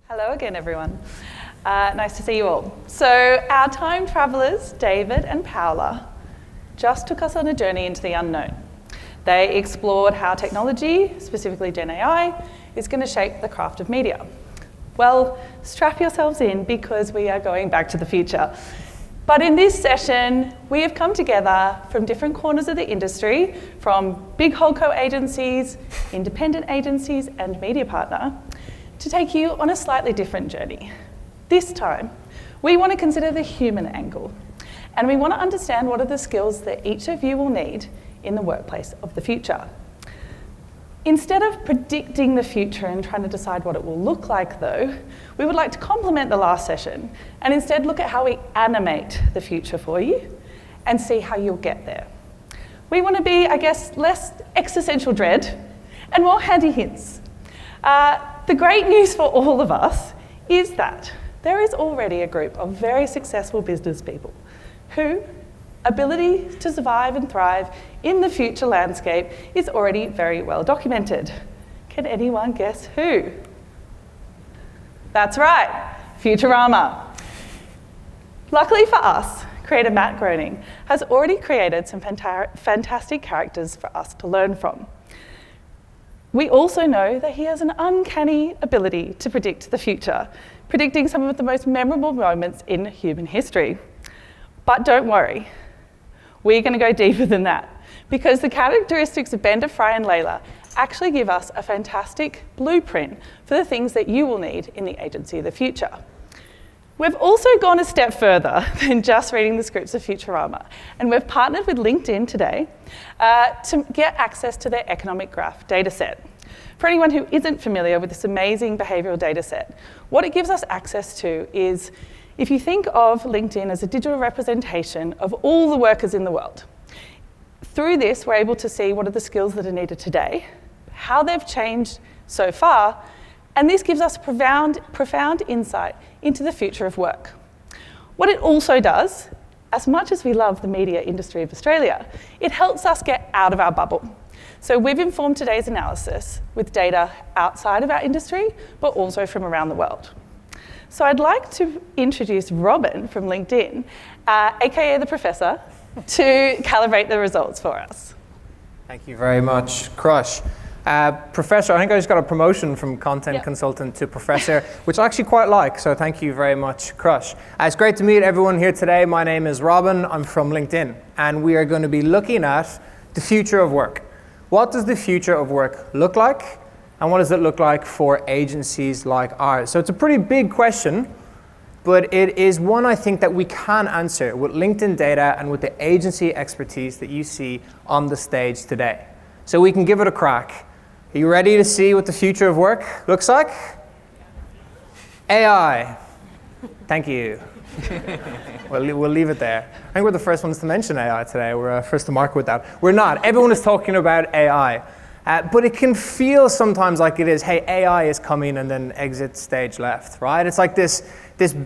Hello again, everyone. Nice to see you all. So our time travelers, David and Paola, just took us on a journey into the unknown. They explored how technology, specifically Gen AI, is going to shape the craft of media. Well, strap yourselves in because we are going back to the future. But in this session, we have come together from different corners of the industry, from big holdco agencies, independent agencies, and media partner, to take you on a slightly different journey. This time, we want to consider the human angle, and we want to understand what are the skills that each of you will need in the workplace of the future. Instead of predicting the future and trying to decide what it will look like, though, we would like to complement the last session and instead look at how we animate the future for you and see how you'll get there. We want to be, I guess, less existential dread and more handy hints. The great news for all of us is that there is already a group of very successful business people whose ability to survive and thrive in the future landscape is already very well documented. Can anyone guess who? That's right, Futurama. Luckily for us, creator Matt Groening has already created some fantastic characters for us to learn from. We also know that he has an uncanny ability to predict the future, predicting some of the most memorable moments in human history. But don't worry, we're going to go deeper than that, because the characteristics of Bender, Fry, and Layla actually give us a fantastic blueprint for the things that you will need in the agency of the future. We've also gone a step further than just reading the scripts of Futurama, and we've partnered with LinkedIn today to get access to their economic graph dataset. For anyone who isn't familiar with this amazing behavioural dataset, what it gives us access to is, if you think of LinkedIn as a digital representation of all the workers in the world, through this we're able to see what are the skills that are needed today, how they've changed so far, and this gives us profound insight into the future of work. What it also does, as much as we love the media industry of Australia, it helps us get out of our bubble. So we've informed today's analysis with data outside of our industry, but also from around the world. So I'd like to introduce Robin from LinkedIn, aka the professor, to calibrate the results for us. Thank you very much, Crush. Professor, I think I just got a promotion from content consultant to professor, which I actually quite like, so thank you very much, Crush. It's great to meet everyone here today. My name is Robin, I'm from LinkedIn, and we are going to be looking at the future of work. What does the future of work look like, and what does it look like for agencies like ours? So it's a pretty big question, but it is one I think that we can answer with LinkedIn data and with the agency expertise that you see on the stage today. So we can give it a crack. Are you ready to see what the future of work looks like? AI. Thank you. We'll leave it there. I think we're the first ones to mention AI today. We're first to market with that. We're not. Everyone is talking about AI. But it can feel sometimes like it is, hey, AI is coming and then exit stage left, right? It's like this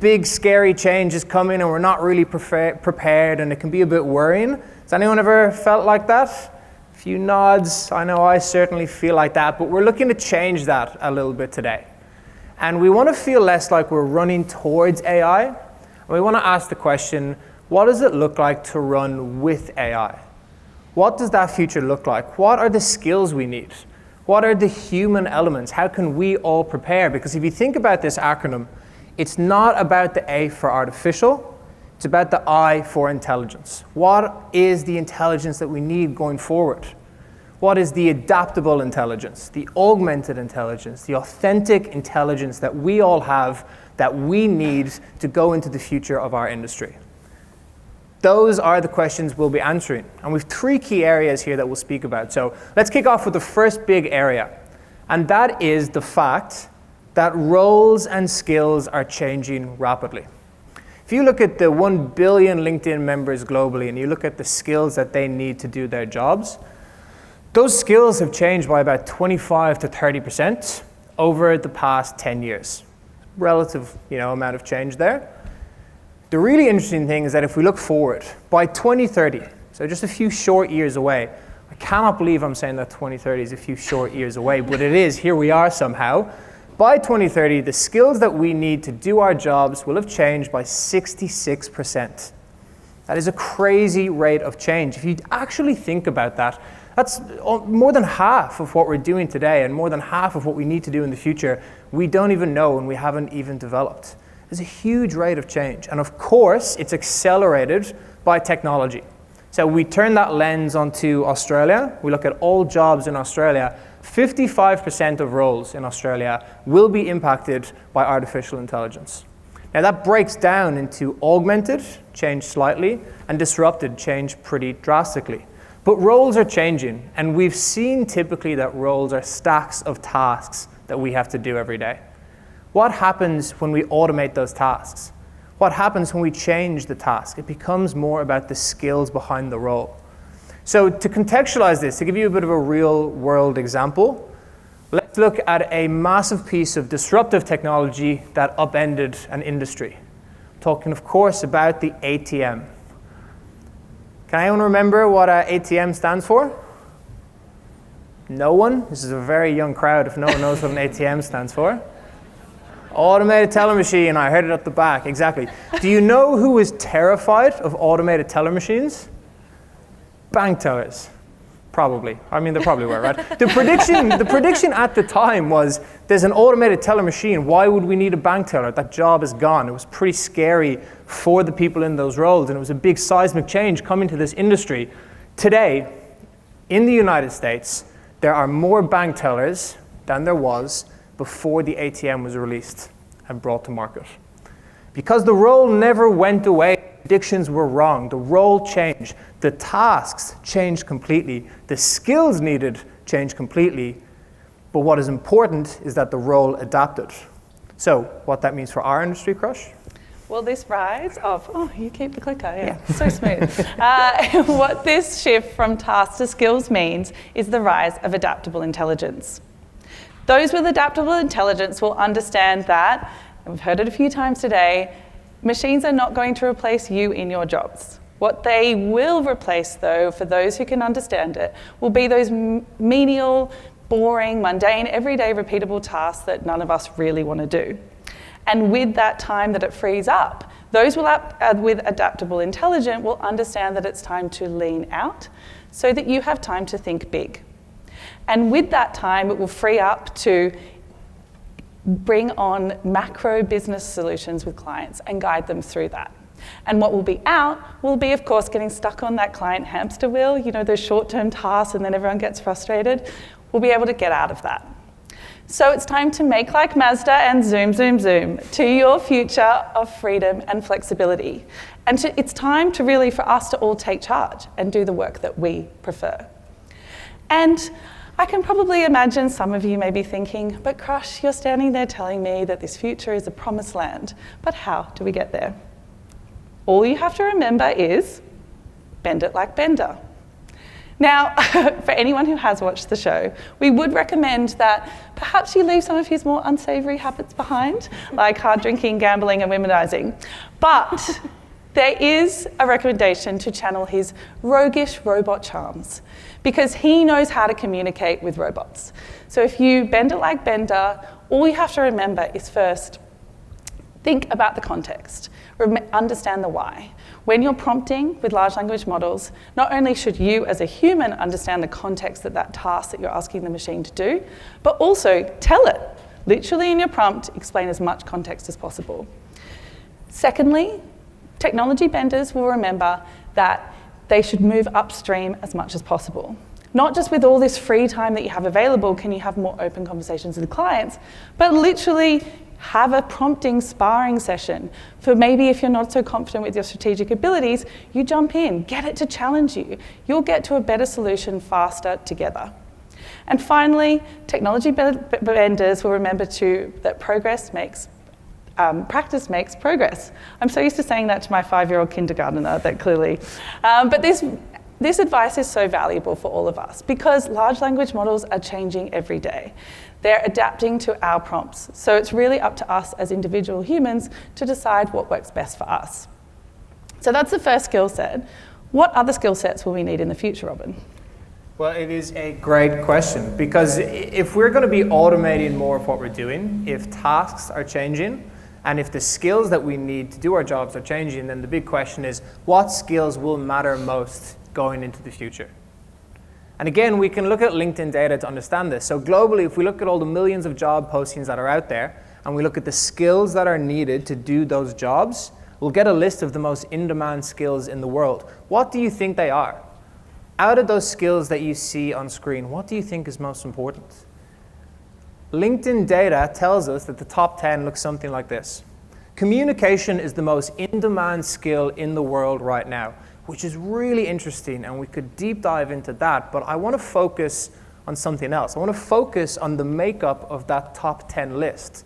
big scary change is coming and we're not really prepared, and it can be a bit worrying. Has anyone ever felt like that? A few nods. I know I certainly feel like that, but we're looking to change that a little bit today. And we want to feel less like we're running towards AI. And we want to ask the question, what does it look like to run with AI? What does that future look like? What are the skills we need? What are the human elements? How can we all prepare? Because if you think about this acronym, it's not about the A for artificial, it's about the I for intelligence. What is the intelligence that we need going forward? What is the adaptable intelligence, the augmented intelligence, the authentic intelligence that we all have that we need to go into the future of our industry? Those are the questions we'll be answering. And we have three key areas here that we'll speak about. So let's kick off with the first big area. And that is the fact that roles and skills are changing rapidly. If you look at the 1 billion LinkedIn members globally and you look at the skills that they need to do their jobs, those skills have changed by about 25 to 30% over the past 10 years. Relative, amount of change there. The really interesting thing is that if we look forward, by 2030, so just a few short years away, I cannot believe I'm saying that 2030 is a few short years away, but it is, here we are somehow. by 2030, the skills that we need to do our jobs will have changed by 66%. That is a crazy rate of change. If you actually think about that, that's more than half of what we're doing today and more than half of what we need to do in the future. We don't even know and we haven't even developed. There's a huge rate of change. And of course, it's accelerated by technology. So we turn that lens onto Australia. We look at all jobs in Australia. 55% of roles in Australia will be impacted by artificial intelligence. Now that breaks down into augmented, changed slightly, and disrupted, changed pretty drastically. But roles are changing, and we've seen typically that roles are stacks of tasks that we have to do every day. What happens when we automate those tasks? What happens when we change the task? It becomes more about the skills behind the role. So to contextualize this, to give you a bit of a real-world example, let's look at a massive piece of disruptive technology that upended an industry. Talking, of course, about the ATM. Can anyone remember what ATM stands for? No one? This is a very young crowd if no one knows what an ATM stands for. Automated teller machine, I heard it at the back, exactly. Do you know who was terrified of automated teller machines? Bank tellers, probably. I mean, they probably were, right? The prediction at the time was, there's an automated teller machine, why would we need a bank teller? That job is gone. It was pretty scary for the people in those roles, and it was a big seismic change coming to this industry. Today, in the United States, there are more bank tellers than there was before the ATM was released and brought to market. Because the role never went away, predictions were wrong, the role changed, the tasks changed completely, the skills needed changed completely, but what is important is that the role adapted. So, what that means for our industry, Crush? Well, this rise of, oh, you keep the clicker, yeah. So smooth. What this shift from task to skills means is the rise of adaptable intelligence. Those with adaptable intelligence will understand that, and we've heard it a few times today, machines are not going to replace you in your jobs. What they will replace, though, for those who can understand it, will be those menial, boring, mundane, everyday, repeatable tasks that none of us really want to do. And with that time that it frees up, those with adaptable intelligence will understand that it's time to lean out so that you have time to think big. And with that time, it will free up to bring on macro business solutions with clients and guide them through that. And what will be out will be, of course, getting stuck on that client hamster wheel, you know, those short-term tasks, and then everyone gets frustrated. We'll be able to get out of that. So it's time to make like Mazda and zoom, zoom, zoom to your future of freedom and flexibility. And it's time to really, for us to all take charge and do the work that we prefer. And I can probably imagine some of you may be thinking, but Crush, you're standing there telling me that this future is a promised land, but how do we get there? All you have to remember is, bend it like Bender. Now, for anyone who has watched the show, we would recommend that perhaps you leave some of his more unsavory habits behind, like hard drinking, gambling, and womanizing. But there is a recommendation to channel his roguish robot charms, because he knows how to communicate with robots. So if you bend it like Bender, all you have to remember is first, think about the context, understand the why. When you're prompting with large language models, not only should you as a human understand the context of that task that you're asking the machine to do, but also tell it, literally in your prompt, explain as much context as possible. Secondly, technology benders will remember that they should move upstream as much as possible. Not just with all this free time that you have available can you have more open conversations with clients, but literally have a prompting sparring session for maybe if you're not so confident with your strategic abilities, you jump in, get it to challenge you. You'll get to a better solution faster together. And finally, technology benders will remember too that practice makes progress. I'm so used to saying that to my 5-year-old kindergartner that clearly, but this advice is so valuable for all of us because large language models are changing every day. They're adapting to our prompts. So it's really up to us as individual humans to decide what works best for us. So that's the first skill set. What other skill sets will we need in the future, Robin? Well, it is a great question, because if we're going to be automating more of what we're doing, if tasks are changing, and if the skills that we need to do our jobs are changing, then the big question is, what skills will matter most going into the future? And again, we can look at LinkedIn data to understand this. So globally, if we look at all the millions of job postings that are out there, and we look at the skills that are needed to do those jobs, we'll get a list of the most in-demand skills in the world. What do you think they are? Out of those skills that you see on screen, what do you think is most important? LinkedIn data tells us that the top 10 looks something like this. Communication is the most in-demand skill in the world right now, which is really interesting, and we could deep dive into that, but I want to focus on something else. I want to focus on the makeup of that top 10 list,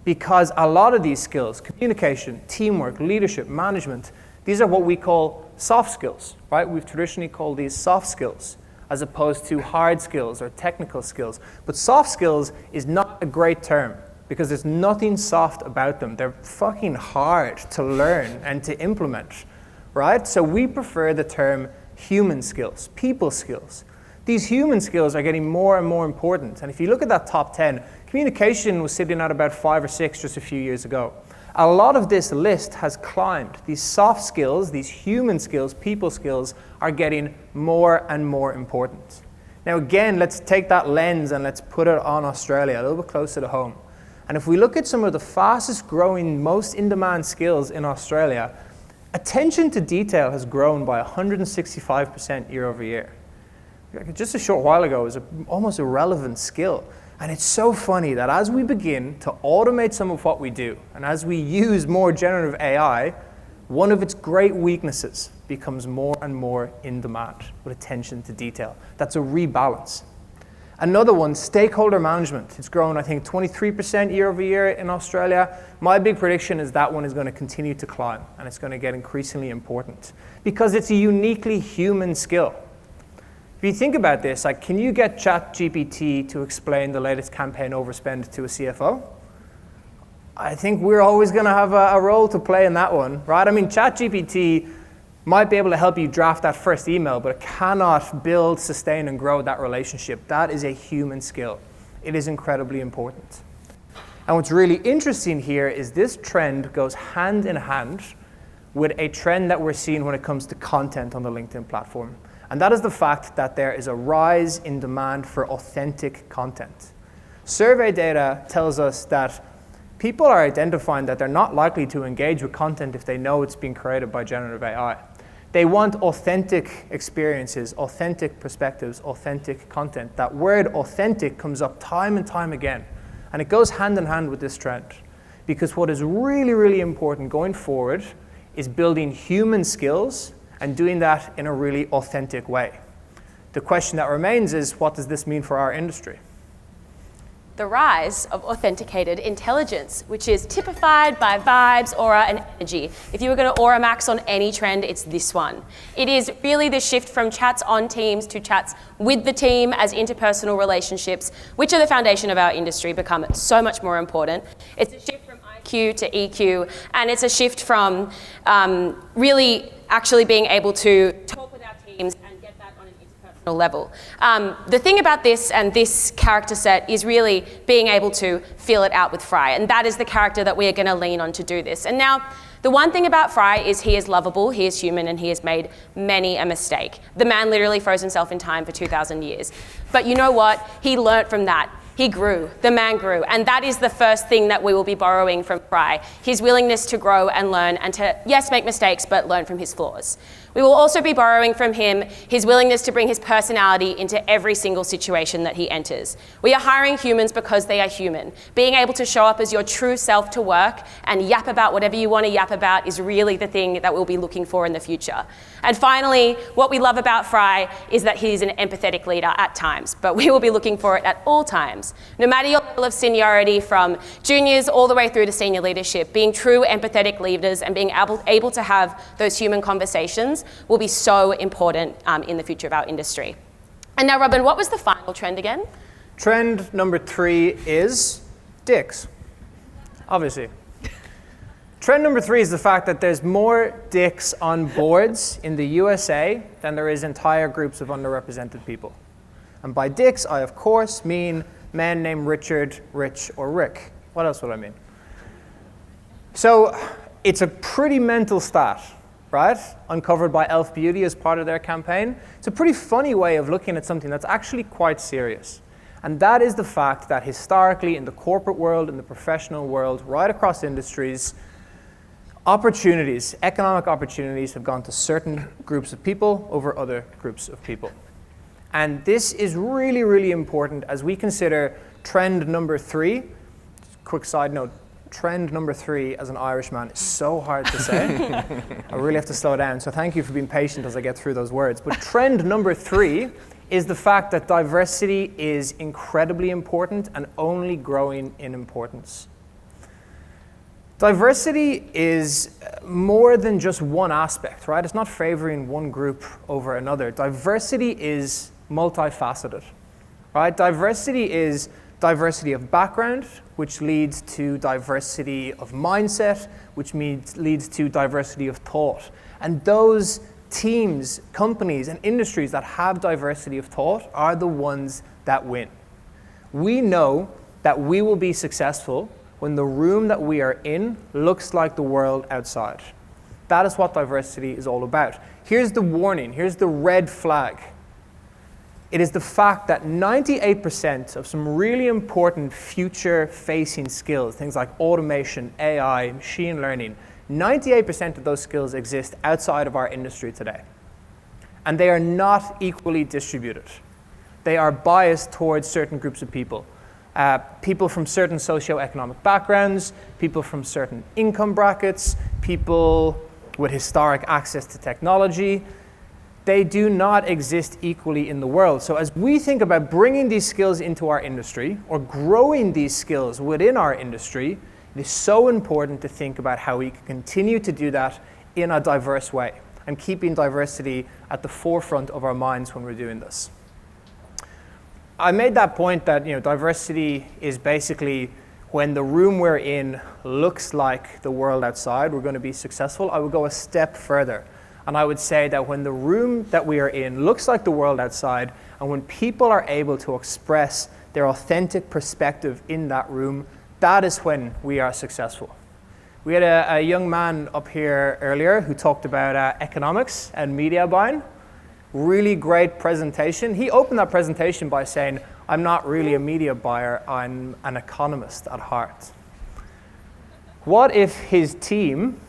because a lot of these skills, communication, teamwork, leadership, management, these are what we call soft skills, right? We've traditionally called these soft skills as opposed to hard skills or technical skills. But soft skills is not a great term because there's nothing soft about them. They're fucking hard to learn and to implement, right? So we prefer the term human skills, people skills. These human skills are getting more and more important. And if you look at that top 10, communication was sitting at about 5 or 6 just a few years ago. A lot of this list has climbed. These soft skills, these human skills, people skills, are getting more and more important. Now again, let's take that lens and let's put it on Australia, a little bit closer to home. And if we look at some of the fastest growing, most in-demand skills in Australia, attention to detail has grown by 165% year over year. Just a short while ago, it was an almost irrelevant skill. And it's so funny that as we begin to automate some of what we do, and as we use more generative AI, one of its great weaknesses becomes more and more in demand with attention to detail. That's a rebalance. Another one, stakeholder management. It's grown, I think, 23% year over year in Australia. My big prediction is that one is going to continue to climb, and it's going to get increasingly important because it's a uniquely human skill. If you think about this, like, can you get ChatGPT to explain the latest campaign overspend to a CFO? I think we're always going to have a role to play in that one, right? I mean, ChatGPT might be able to help you draft that first email, but it cannot build, sustain, and grow that relationship. That is a human skill. It is incredibly important. And what's really interesting here is this trend goes hand in hand with a trend that we're seeing when it comes to content on the LinkedIn platform. And that is the fact that there is a rise in demand for authentic content. Survey data tells us that people are identifying that they're not likely to engage with content if they know it's being created by generative AI. They want authentic experiences, authentic perspectives, authentic content. That word authentic comes up time and time again. And it goes hand in hand with this trend. Because what is really, really important going forward is building human skills and doing that in a really authentic way. The question that remains is, what does this mean for our industry? The rise of authenticated intelligence, which is typified by vibes, aura, and energy. If you were going to aura max on any trend, it's this one. It is really the shift from chats on Teams to chats with the team as interpersonal relationships, which are the foundation of our industry, become so much more important. It's a shift from IQ to EQ, and it's a shift from really actually being able to talk with our teams and get that on an interpersonal level. The thing about this and this character set is really being able to feel it out with Fry, and that is the character that we are going to lean on to do this. And now, the one thing about Fry is he is lovable, he is human, and he has made many a mistake. The man literally froze himself in time for 2,000 years. But you know what? He learnt from that. He grew, the man grew, and that is the first thing that we will be borrowing from Fry, his willingness to grow and learn and to, yes, make mistakes, but learn from his flaws. We will also be borrowing from him his willingness to bring his personality into every single situation that he enters. We are hiring humans because they are human. Being able to show up as your true self to work and yap about whatever you want to yap about is really the thing that we'll be looking for in the future. And finally, what we love about Fry is that he's an empathetic leader at times, but we will be looking for it at all times. No matter your level of seniority, from juniors all the way through to senior leadership, being true empathetic leaders and being able to have those human conversations will be so important in the future of our industry. And now, Robin, what was the final trend again? Trend number 3 is dicks, obviously. Trend number 3 is the fact that there's more dicks on boards in the USA than there is entire groups of underrepresented people. And by dicks, I of course mean men named Richard, Rich, or Rick. What else would I mean? So it's a pretty mental stat, right? Uncovered by Elf Beauty as part of their campaign. It's a pretty funny way of looking at something that's actually quite serious. And that is the fact that historically in the corporate world, in the professional world, right across industries, opportunities, economic opportunities have gone to certain groups of people over other groups of people. And this is really, really important as we consider trend number 3. Quick side note, trend number 3 as an Irishman is so hard to say. I really have to slow down, so thank you for being patient as I get through those words. But trend number 3 is the fact that diversity is incredibly important and only growing in importance. Diversity is more than just one aspect, right? It's not favoring one group over another. Diversity is multifaceted, right? Diversity is diversity of background, which leads to diversity of mindset, which leads to diversity of thought. And those teams, companies, and industries that have diversity of thought are the ones that win. We know that we will be successful when the room that we are in looks like the world outside. That is what diversity is all about. Here's the warning, here's the red flag. It is the fact that 98% of some really important future-facing skills, things like automation, AI, machine learning, 98% of those skills exist outside of our industry today. And they are not equally distributed. They are biased towards certain groups of people. People from certain socioeconomic backgrounds, people from certain income brackets, people with historic access to technology. They do not exist equally in the world. So as we think about bringing these skills into our industry or growing these skills within our industry, it is so important to think about how we can continue to do that in a diverse way and keeping diversity at the forefront of our minds when we're doing this. I made that point that diversity is basically when the room we're in looks like the world outside, we're going to be successful. I would go a step further. And I would say that when the room that we are in looks like the world outside, and when people are able to express their authentic perspective in that room, that is when we are successful. We had a young man up here earlier who talked about economics and media buying. Really great presentation. He opened that presentation by saying, I'm not really a media buyer, I'm an economist at heart. What if his team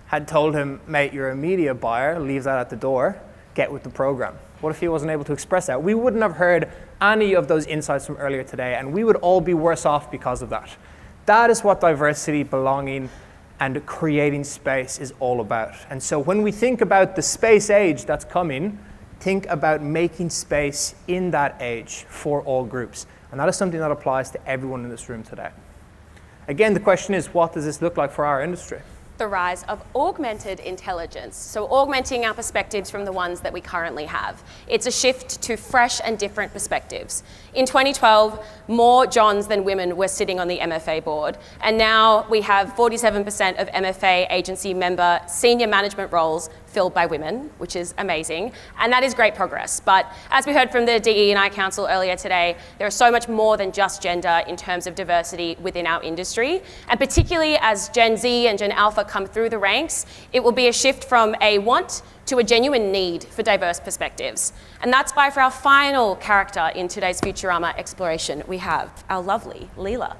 had told him, mate, you're a media buyer, leave that at the door, get with the program? What if he wasn't able to express that? We wouldn't have heard any of those insights from earlier today, and we would all be worse off because of that. That is what diversity, belonging, and creating space is all about. And so when we think about the space age that's coming, think about making space in that age for all groups. And that is something that applies to everyone in this room today. Again, the question is, what does this look like for our industry? The rise of augmented intelligence, so augmenting our perspectives from the ones that we currently have. It's a shift to fresh and different perspectives. In 2012, more Johns than women were sitting on the MFA board, and now we have 47% of MFA agency member senior management roles filled by women, which is amazing, and that is great progress. But as we heard from the DE&I Council earlier today, there is so much more than just gender in terms of diversity within our industry, and particularly as Gen Z and Gen Alpha come through the ranks, it will be a shift from a want to a genuine need for diverse perspectives. And that's why for our final character in today's Futurama exploration, we have our lovely Leela.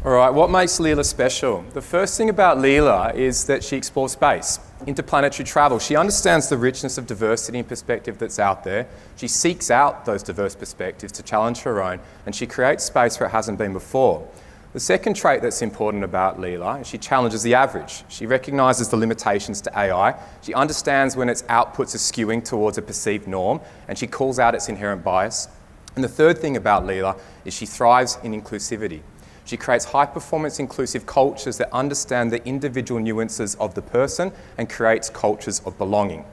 All right, what makes Leela special? The first thing about Leela is that she explores space, interplanetary travel. She understands the richness of diversity and perspective that's out there. She seeks out those diverse perspectives to challenge her own, and she creates space where it hasn't been before. The second trait that's important about Leela is she challenges the average. She recognises the limitations to AI. She understands when its outputs are skewing towards a perceived norm, and she calls out its inherent bias. And the third thing about Leela is she thrives in inclusivity. She creates high-performance inclusive cultures that understand the individual nuances of the person and creates cultures of belonging.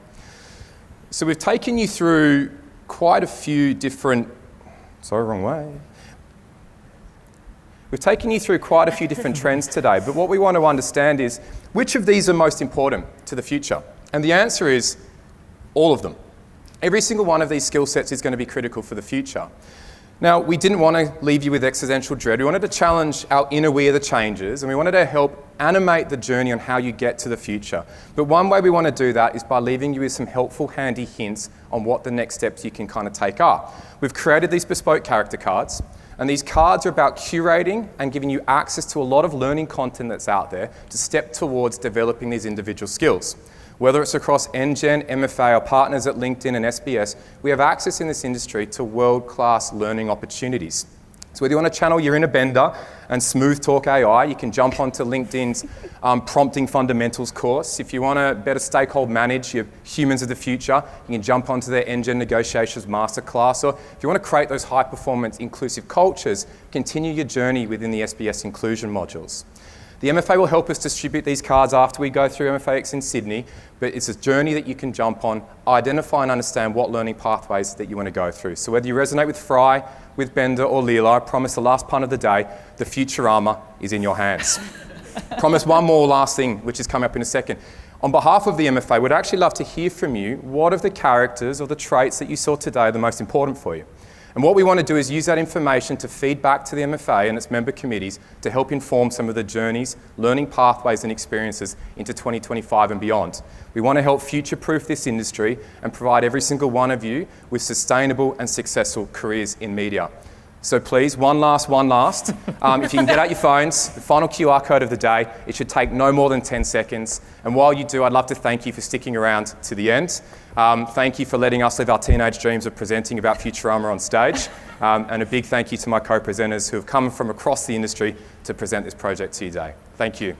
So we've taken you through quite a few different... Sorry, wrong way. We've taken you through quite a few different trends today, but what we want to understand is which of these are most important to the future? And the answer is all of them. Every single one of these skill sets is going to be critical for the future. Now, we didn't want to leave you with existential dread. We wanted to challenge our inner we are the changes, and we wanted to help animate the journey on how you get to the future. But one way we want to do that is by leaving you with some helpful, handy hints on what the next steps you can kind of take are. We've created these bespoke character cards, and these cards are about curating and giving you access to a lot of learning content that's out there to step towards developing these individual skills. Whether it's across NGen, MFA, our partners at LinkedIn and SBS, we have access in this industry to world-class learning opportunities. So whether you want to channel your inner Bender and smooth talk AI, you can jump onto LinkedIn's Prompting Fundamentals course. If you want to better stakeholder manage your humans of the future, you can jump onto their NGen Negotiations Masterclass. Or if you want to create those high-performance inclusive cultures, continue your journey within the SBS inclusion modules. The MFA will help us distribute these cards after we go through MFAX in Sydney, but it's a journey that you can jump on, identify and understand what learning pathways that you want to go through. So whether you resonate with Fry, with Bender or Leela, I promise the last pun of the day, the future armour is in your hands. Promise one more last thing, which is coming up in a second. On behalf of the MFA, we'd actually love to hear from you, what of the characters or the traits that you saw today are the most important for you? And what we want to do is use that information to feed back to the MFA and its member committees to help inform some of the journeys, learning pathways and experiences into 2025 and beyond. We want to help future-proof this industry and provide every single one of you with sustainable and successful careers in media. So please, one last. If you can get out your phones, the final QR code of the day, it should take no more than 10 seconds. And while you do, I'd love to thank you for sticking around to the end. Thank you for letting us live our teenage dreams of presenting about Futurama on stage. And a big thank you to my co-presenters who have come from across the industry to present this project to you today. Thank you.